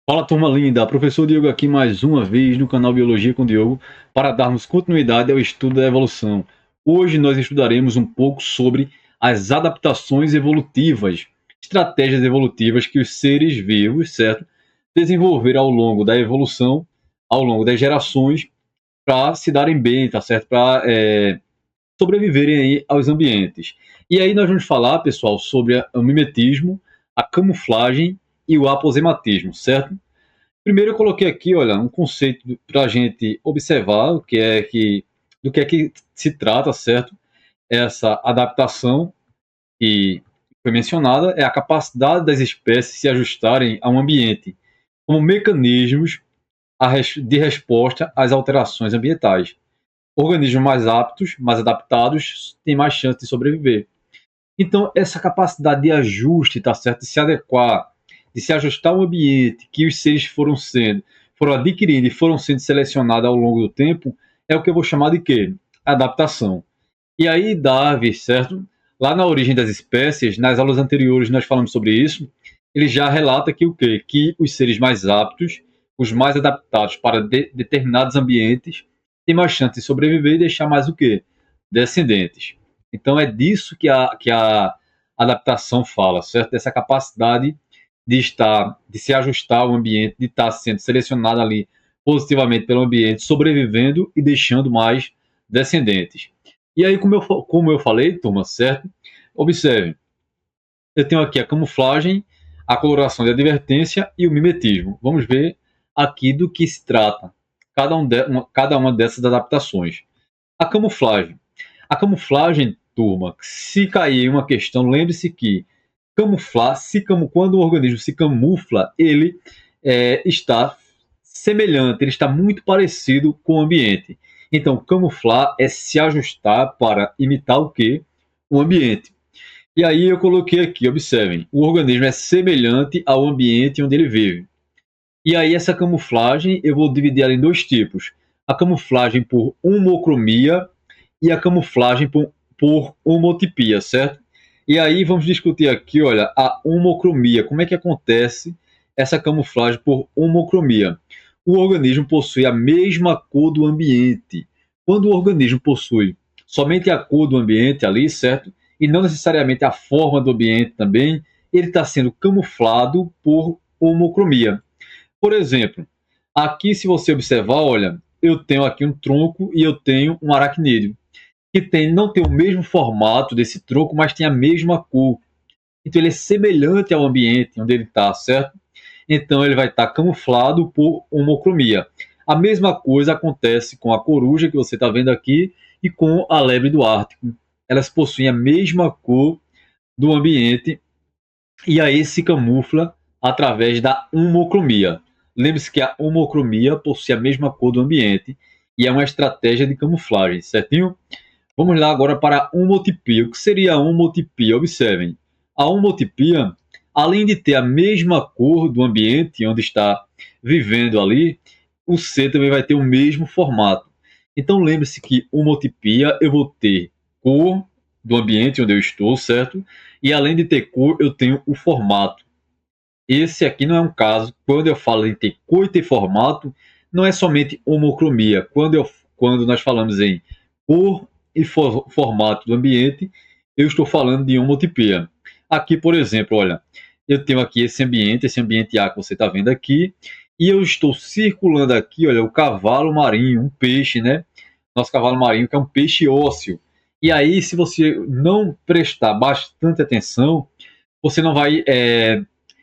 Fala, turma linda, professor Diogo aqui mais uma vez no canal Biologia com Diogo para darmos continuidade ao estudo da evolução. Hoje nós estudaremos um pouco sobre as adaptações evolutivas, estratégias evolutivas que os seres vivos, certo, desenvolveram ao longo da evolução, ao longo das gerações, para se darem bem, tá certo, para sobreviverem aí aos ambientes. E aí nós vamos falar, pessoal, sobre o mimetismo, a camuflagem e o aposematismo, certo? Primeiro eu coloquei aqui, olha, um conceito para a gente observar do que é que se trata, certo? Essa adaptação que foi mencionada é a capacidade das espécies se ajustarem a um ambiente como mecanismos de resposta às alterações ambientais. Organismos mais aptos, mais adaptados, têm mais chance de sobreviver. Então, essa capacidade de ajuste, tá certo? De se adequar, de se ajustar ao ambiente que os seres foram adquirindo e foram sendo selecionados ao longo do tempo, é o que eu vou chamar de quê? Adaptação. E aí, Darwin, certo? Lá na origem das espécies, nas aulas anteriores nós falamos sobre isso, ele já relata que o quê? Que os seres mais aptos, os mais adaptados para determinados ambientes, têm mais chance de sobreviver e deixar mais o quê? Descendentes. Então é disso que a adaptação fala, certo? Dessa capacidade de se ajustar ao ambiente, de estar sendo selecionado ali positivamente pelo ambiente, sobrevivendo e deixando mais descendentes. E aí, como eu falei, turma, certo? Observe, eu tenho aqui a camuflagem, a coloração de advertência e o mimetismo. Vamos ver aqui do que se trata cada uma dessas adaptações. A camuflagem. A camuflagem, turma, se cair uma questão, lembre-se que quando o organismo se camufla, ele está semelhante, ele está muito parecido com o ambiente. Então, camuflar é se ajustar para imitar o que? O ambiente. E aí eu coloquei aqui, observem, o organismo é semelhante ao ambiente onde ele vive. E aí essa camuflagem eu vou dividir ela em dois tipos. A camuflagem por homocromia e a camuflagem por homotipia, certo? E aí vamos discutir aqui, olha, a homocromia. Como é que acontece essa camuflagem por homocromia? O organismo possui a mesma cor do ambiente. Quando o organismo possui somente a cor do ambiente ali, certo? E não necessariamente a forma do ambiente também, ele está sendo camuflado por homocromia. Por exemplo, aqui se você observar, olha, eu tenho aqui um tronco e eu tenho um aracnídeo que não tem o mesmo formato desse tronco, mas tem a mesma cor. Então ele é semelhante ao ambiente onde ele está, certo? Então ele vai estar camuflado por homocromia. A mesma coisa acontece com a coruja que você está vendo aqui e com a lebre do Ártico. Elas possuem a mesma cor do ambiente e aí se camufla através da homocromia. Lembre-se que a homocromia possui a mesma cor do ambiente e é uma estratégia de camuflagem, certinho? Vamos lá agora para a homotipia. O que seria a homotipia? Observem. A homotipia, além de ter a mesma cor do ambiente onde está vivendo ali, o ser também vai ter o mesmo formato. Então lembre-se que homotipia eu vou ter cor do ambiente onde eu estou, certo? E além de ter cor, eu tenho o formato. Esse aqui não é um caso. Quando eu falo em ter cor e ter formato, não é somente homocromia. Quando nós falamos em cor e formato do ambiente, eu estou falando de homotipia. Aqui, por exemplo, olha, eu tenho aqui esse ambiente A que você está vendo aqui, e eu estou circulando aqui, olha, o cavalo marinho, um peixe, né? Nosso cavalo marinho, que é um peixe ósseo. E aí, se você não prestar bastante atenção, você não vai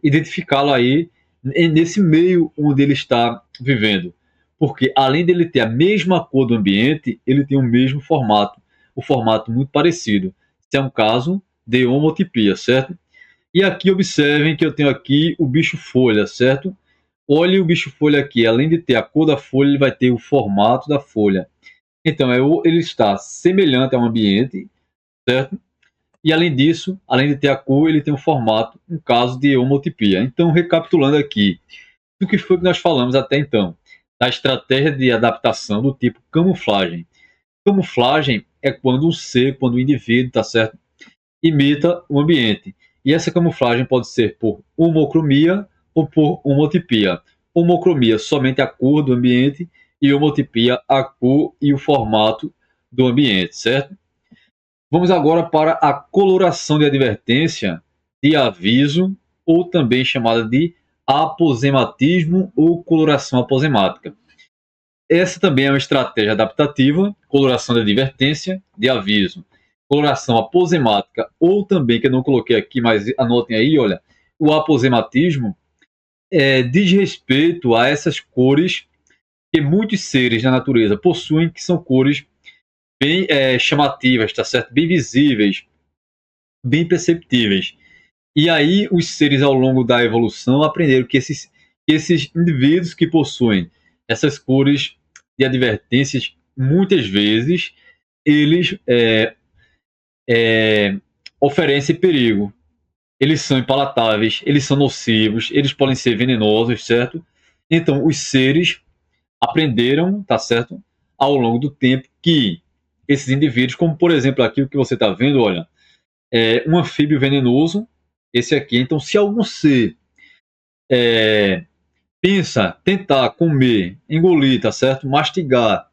identificá-lo aí nesse meio onde ele está vivendo. Porque além dele ter a mesma cor do ambiente, ele tem o mesmo formato, o formato muito parecido. Isso é um caso de homotipia, certo? E aqui observem que eu tenho aqui o bicho folha, certo? Olhe o bicho folha aqui, além de ter a cor da folha, ele vai ter o formato da folha. Então, ele está semelhante ao ambiente, certo? E além disso, além de ter a cor, ele tem um formato, um caso de homotipia. Então, recapitulando aqui, do que foi que nós falamos até então, da estratégia de adaptação do tipo camuflagem. Camuflagem é quando o indivíduo, tá certo, imita o ambiente. E essa camuflagem pode ser por homocromia ou por homotipia. Homocromia, somente a cor do ambiente, e homotipia, a cor e o formato do ambiente, certo? Vamos agora para a coloração de advertência, de aviso, ou também chamada de aposematismo ou coloração aposemática. Essa também é uma estratégia adaptativa, coloração de advertência, de aviso, coloração aposemática, ou também, que eu não coloquei aqui, mas anotem aí, olha, o aposematismo diz respeito a essas cores que muitos seres na natureza possuem, que são cores bem chamativas, tá certo? Bem visíveis, bem perceptíveis. E aí os seres ao longo da evolução aprenderam que esses indivíduos que possuem essas cores de advertências, muitas vezes, eles oferecem perigo. Eles são impalatáveis, eles são nocivos, eles podem ser venenosos, certo? Então, os seres aprenderam, tá certo? Ao longo do tempo que esses indivíduos, como por exemplo aqui o que você está vendo, olha, um anfíbio venenoso, esse aqui. Então, se algum ser pensa tentar comer, engolir, tá certo? Mastigar,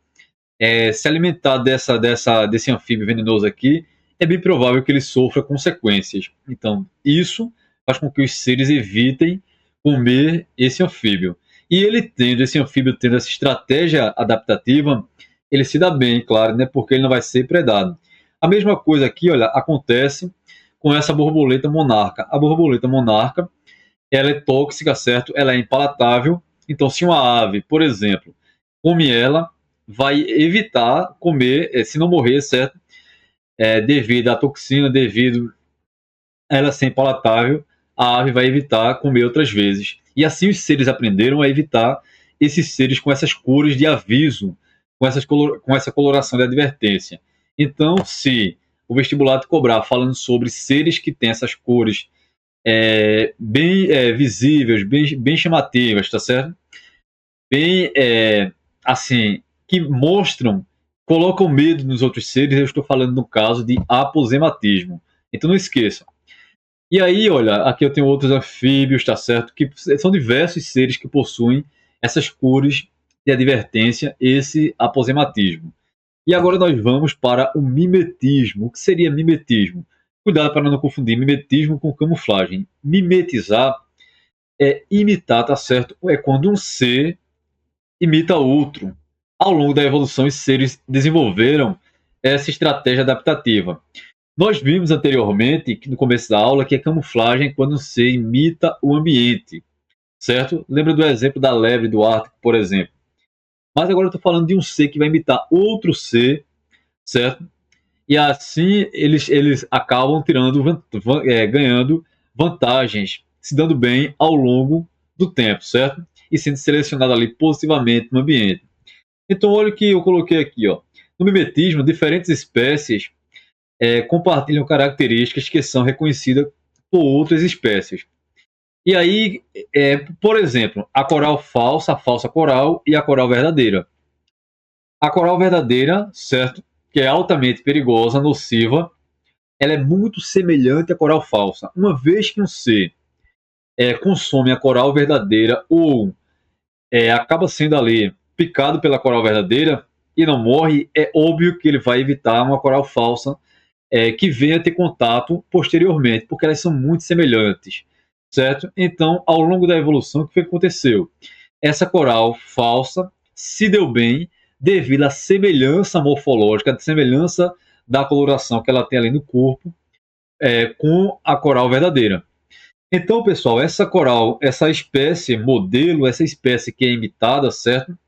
se alimentar desse anfíbio venenoso aqui, é bem provável que ele sofra consequências. Então, isso faz com que os seres evitem comer esse anfíbio. E esse anfíbio tendo essa estratégia adaptativa, ele se dá bem, claro, né? Porque ele não vai ser predado. A mesma coisa aqui, olha, acontece com essa borboleta monarca. A borboleta monarca, ela é tóxica, certo? Ela é impalatável. Então, se uma ave, por exemplo, come ela, vai evitar comer, se não morrer, certo? Devido à toxina, devido a ela ser impalatável, a ave vai evitar comer outras vezes. E assim os seres aprenderam a evitar esses seres com essas cores de aviso, com essa coloração de advertência. Então, se o vestibular te cobrar falando sobre seres que têm essas cores bem visíveis, bem chamativas, tá certo? Bem, assim, que mostram, colocam medo nos outros seres, eu estou falando no caso de aposematismo. Então não esqueça. E aí, olha, aqui eu tenho outros anfíbios, tá certo? Que são diversos seres que possuem essas cores de advertência, esse aposematismo. E agora nós vamos para o mimetismo. O que seria mimetismo? Cuidado para não confundir mimetismo com camuflagem. Mimetizar é imitar, tá certo? É quando um ser imita outro. Ao longo da evolução, os seres desenvolveram essa estratégia adaptativa. Nós vimos anteriormente, no começo da aula, que a camuflagem é quando um ser imita o ambiente, certo? Lembra do exemplo da lebre do Ártico, por exemplo. Mas agora eu estou falando de um ser que vai imitar outro ser, certo? E assim eles acabam ganhando vantagens, se dando bem ao longo do tempo, certo? E sendo selecionado ali positivamente no ambiente. Então, olha o que eu coloquei aqui, ó. No mimetismo, diferentes espécies compartilham características que são reconhecidas por outras espécies. E aí, por exemplo, a coral falsa, a falsa coral e a coral verdadeira. A coral verdadeira, certo? Que é altamente perigosa, nociva, ela é muito semelhante à coral falsa. Uma vez que um ser consome a coral verdadeira ou acaba sendo ali picado pela coral verdadeira e não morre, é óbvio que ele vai evitar uma coral falsa que venha ter contato posteriormente, porque elas são muito semelhantes, certo? Então, ao longo da evolução, o que foi que aconteceu? Essa coral falsa se deu bem devido à semelhança morfológica, à semelhança da coloração que ela tem ali no corpo com a coral verdadeira. Então, pessoal, essa coral, essa espécie modelo, essa espécie que é imitada, certo?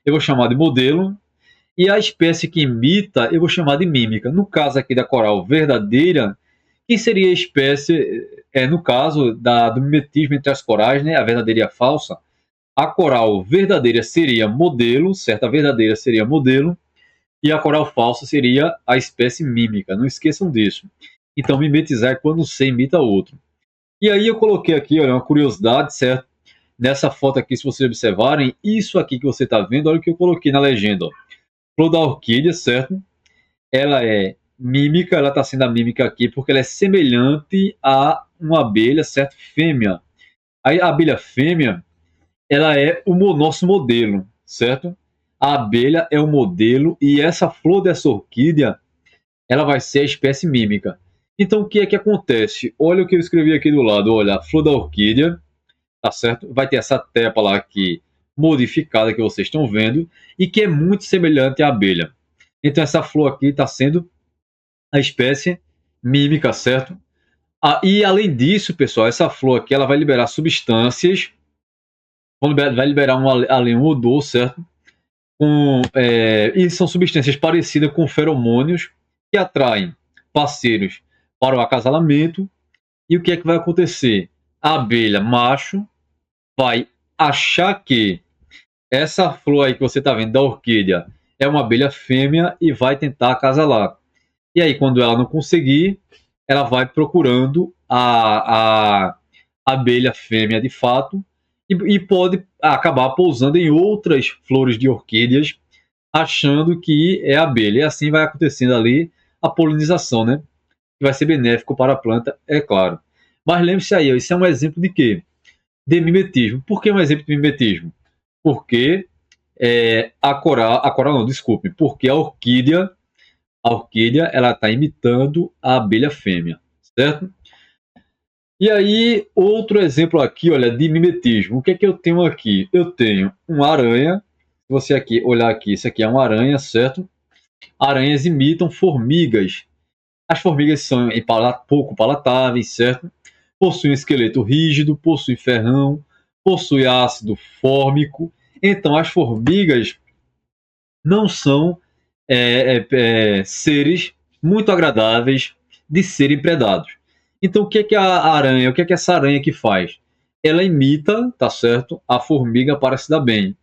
Eu vou chamar de modelo. E a espécie que imita, eu vou chamar de mímica. No caso aqui da coral verdadeira, que seria a espécie, no caso do mimetismo entre as corais, né, a verdadeira e a falsa, a coral verdadeira seria modelo, certo? A verdadeira seria modelo, e a coral falsa seria a espécie mímica. Não esqueçam disso. Então, mimetizar é quando um ser imita outro. E aí eu coloquei aqui, olha, uma curiosidade, certo? Nessa foto aqui, se vocês observarem, isso aqui que você está vendo, olha o que eu coloquei na legenda, ó. Flor da orquídea, certo? Ela é mímica, ela está sendo a mímica aqui porque ela é semelhante a uma abelha, certo? Fêmea. Aí a abelha fêmea, ela é o nosso modelo, certo? A abelha é o modelo e essa flor dessa orquídea, ela vai ser a espécie mímica. Então o que é que acontece? Olha o que eu escrevi aqui do lado, olha, a flor da orquídea, tá certo? Vai ter essa tépala aqui modificada que vocês estão vendo e que é muito semelhante à abelha. Então essa flor aqui está sendo a espécie mímica, certo? E além disso, pessoal, essa flor aqui ela vai liberar substâncias, vai liberar um odor, certo? E são substâncias parecidas com feromônios que atraem parceiros para o acasalamento. E o que é que vai acontecer? A abelha macho vai achar que essa flor aí que você está vendo da orquídea é uma abelha fêmea e vai tentar acasalar. E aí, quando ela não conseguir, ela vai procurando a abelha fêmea de fato e pode acabar pousando em outras flores de orquídeas, achando que é abelha. E assim vai acontecendo ali a polinização, né? Que vai ser benéfico para a planta, é claro. Mas lembre-se aí, isso é um exemplo de quê? De mimetismo. Por que um exemplo de mimetismo? Porque a coral não, desculpe, porque a orquídea ela está imitando a abelha fêmea, certo? E aí, outro exemplo aqui, olha, de mimetismo. O que é que eu tenho aqui? Eu tenho uma aranha. Se você aqui olhar aqui, isso aqui é uma aranha, certo? Aranhas imitam formigas. As formigas são pouco palatáveis, certo? Possuem um esqueleto rígido, possuem ferrão, possuem ácido fórmico. Então, as formigas não são seres muito agradáveis de serem predados. Então, o que é que o que é que essa aranha que faz? Ela imita, tá certo, a formiga para se dar bem.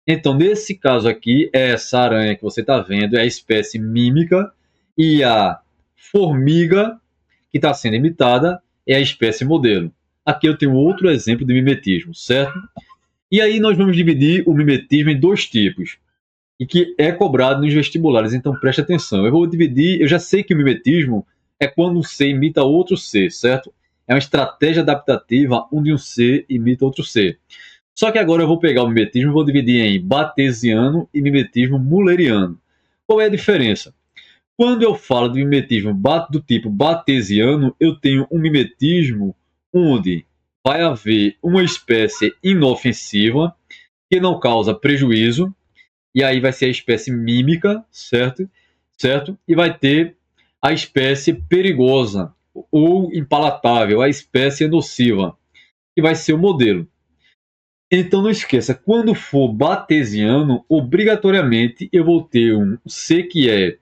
Então, nesse caso aqui, essa aranha que você está vendo é a espécie mímica e a formiga que está sendo imitada é a espécie modelo. Aqui eu tenho outro exemplo de mimetismo, certo? E aí nós vamos dividir o mimetismo em dois tipos e que é cobrado nos vestibulares, então preste atenção. Eu vou dividir, eu já sei que o mimetismo é quando um ser imita outro ser, certo? É uma estratégia adaptativa onde um ser imita outro ser. Só que agora eu vou pegar o mimetismo e vou dividir em batesiano e mimetismo mulleriano. Qual é a diferença? Quando eu falo de mimetismo do tipo batesiano, eu tenho um mimetismo onde vai haver uma espécie inofensiva que não causa prejuízo, e aí vai ser a espécie mímica, certo? Certo? E vai ter a espécie perigosa ou impalatável, a espécie nociva, que vai ser o modelo. Então não esqueça, quando for batesiano, obrigatoriamente eu vou ter um C que é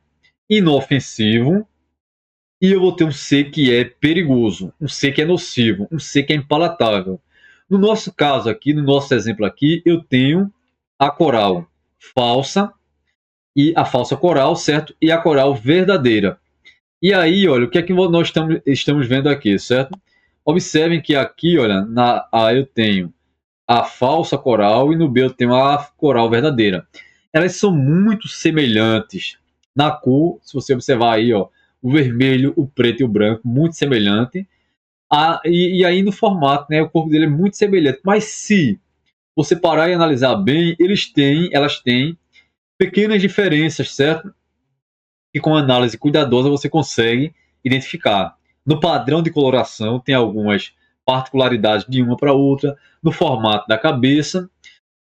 inofensivo e eu vou ter um C que é perigoso, um C que é nocivo, um C que é impalatável. No nosso caso aqui, no nosso exemplo aqui, eu tenho a coral falsa e a falsa coral, certo? E a coral verdadeira. E aí, olha, o que é que nós estamos vendo aqui, certo? Observem que aqui, olha, na A eu tenho a falsa coral e no B eu tenho a coral verdadeira. Elas são muito semelhantes na cor, se você observar aí, ó, o vermelho, o preto e o branco, muito semelhante. E aí no formato, né, o corpo dele é muito semelhante. Mas se você parar e analisar bem, elas têm pequenas diferenças, certo? E com análise cuidadosa você consegue identificar. No padrão de coloração tem algumas particularidades de uma para outra, no formato da cabeça.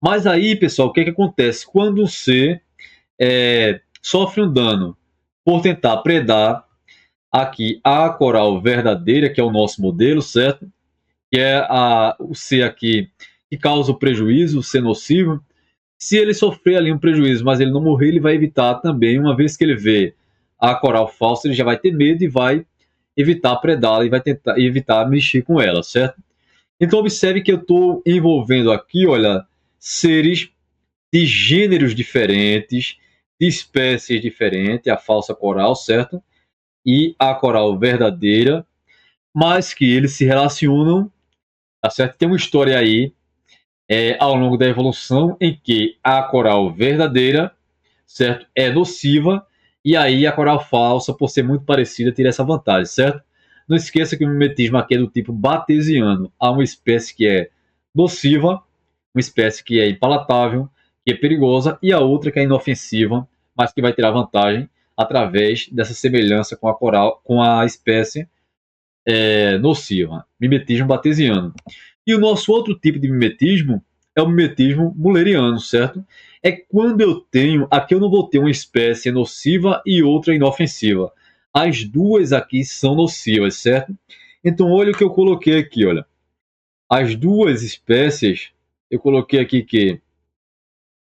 Mas aí, pessoal, o que, é que acontece? Quando você sofre um dano por tentar predar aqui a coral verdadeira, que é o nosso modelo, certo? Que é o C aqui que causa o prejuízo, o C nocivo. Se ele sofrer ali um prejuízo, mas ele não morrer, ele vai evitar também, uma vez que ele vê a coral falsa, ele já vai ter medo e vai evitar predá-la e vai tentar evitar mexer com ela, certo? Então observe que eu estou envolvendo aqui, olha, seres de gêneros diferentes, de espécies diferentes, a falsa coral, certo? E a coral verdadeira, mas que eles se relacionam, tá certo? Tem uma história aí ao longo da evolução em que a coral verdadeira, certo, é nociva e aí a coral falsa, por ser muito parecida, tira essa vantagem, certo? Não esqueça que o mimetismo aqui é do tipo batesiano. Há uma espécie que é nociva, uma espécie que é impalatável, que é perigosa, e a outra que é inofensiva, mas que vai tirar vantagem através dessa semelhança com a coral, com a espécie nociva, mimetismo batesiano. E o nosso outro tipo de mimetismo é o mimetismo mulleriano, certo? É quando eu tenho, aqui eu não vou ter uma espécie nociva e outra inofensiva. As duas aqui são nocivas, certo? Então olha o que eu coloquei aqui, olha. As duas espécies, eu coloquei aqui que,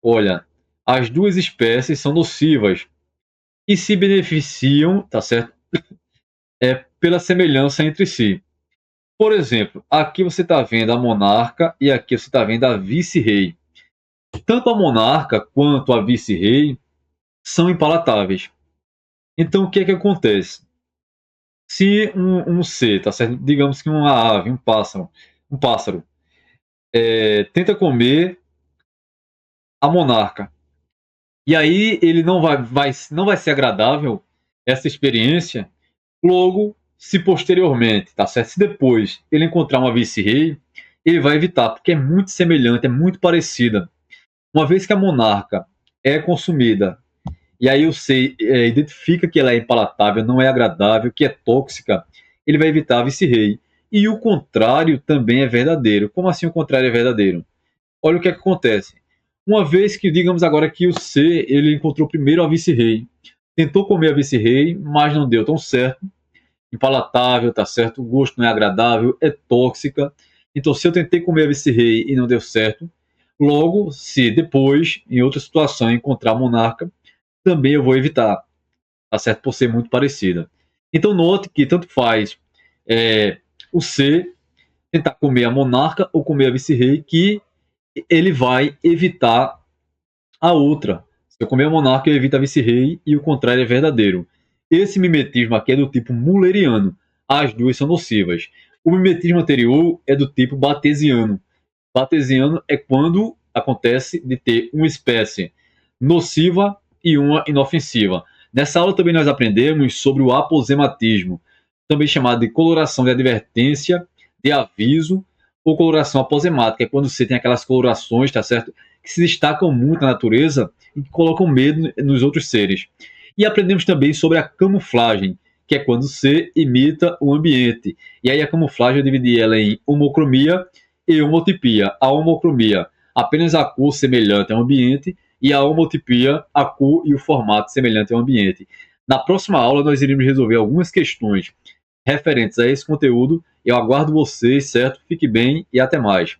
olha, as duas espécies são nocivas e se beneficiam, tá certo? Pela semelhança entre si. Por exemplo, aqui você está vendo a monarca e aqui você está vendo a vice-rei. Tanto a monarca quanto a vice-rei são impalatáveis. Então, o que é que acontece? Se um ser, tá certo? Digamos que uma ave, um pássaro, tenta comer a monarca, e aí ele não vai ser agradável essa experiência. Logo, se posteriormente, tá certo? Se depois ele encontrar uma vice-rei, ele vai evitar, porque é muito semelhante, é muito parecida. Uma vez que a monarca é consumida, e aí o ser identifica que ela é impalatável, não é agradável, que é tóxica, ele vai evitar a vice-rei. E o contrário também é verdadeiro. Como assim o contrário é verdadeiro? Olha o que é que acontece. Uma vez que, digamos agora que o ser, ele encontrou primeiro a vice-rei, tentou comer a vice-rei, mas não deu tão certo, impalatável, tá certo? O gosto não é agradável, é tóxica. Então, se eu tentei comer a vice-rei e não deu certo, logo, se depois, em outra situação, encontrar a monarca, também eu vou evitar, tá certo? Por ser muito parecida. Então, note que tanto faz o C tentar comer a monarca ou comer a vice-rei, que ele vai evitar a outra. Se eu comer a monarca, eu evito a vice-rei e o contrário é verdadeiro. Esse mimetismo aqui é do tipo mulleriano. As duas são nocivas. O mimetismo anterior é do tipo batesiano. Batesiano é quando acontece de ter uma espécie nociva e uma inofensiva. Nessa aula também nós aprendemos sobre o aposematismo, também chamado de coloração de advertência, de aviso, ou coloração aposemática, é quando você tem aquelas colorações, tá certo? Que se destacam muito na natureza e que colocam medo nos outros seres. E aprendemos também sobre a camuflagem, que é quando você imita o ambiente. E aí a camuflagem eu dividi ela em homocromia e homotipia. A homocromia, apenas a cor semelhante ao ambiente, e a homotipia, a cor e o formato semelhante ao ambiente. Na próxima aula nós iremos resolver algumas questões referentes a esse conteúdo. Eu aguardo vocês, certo? Fique bem e até mais.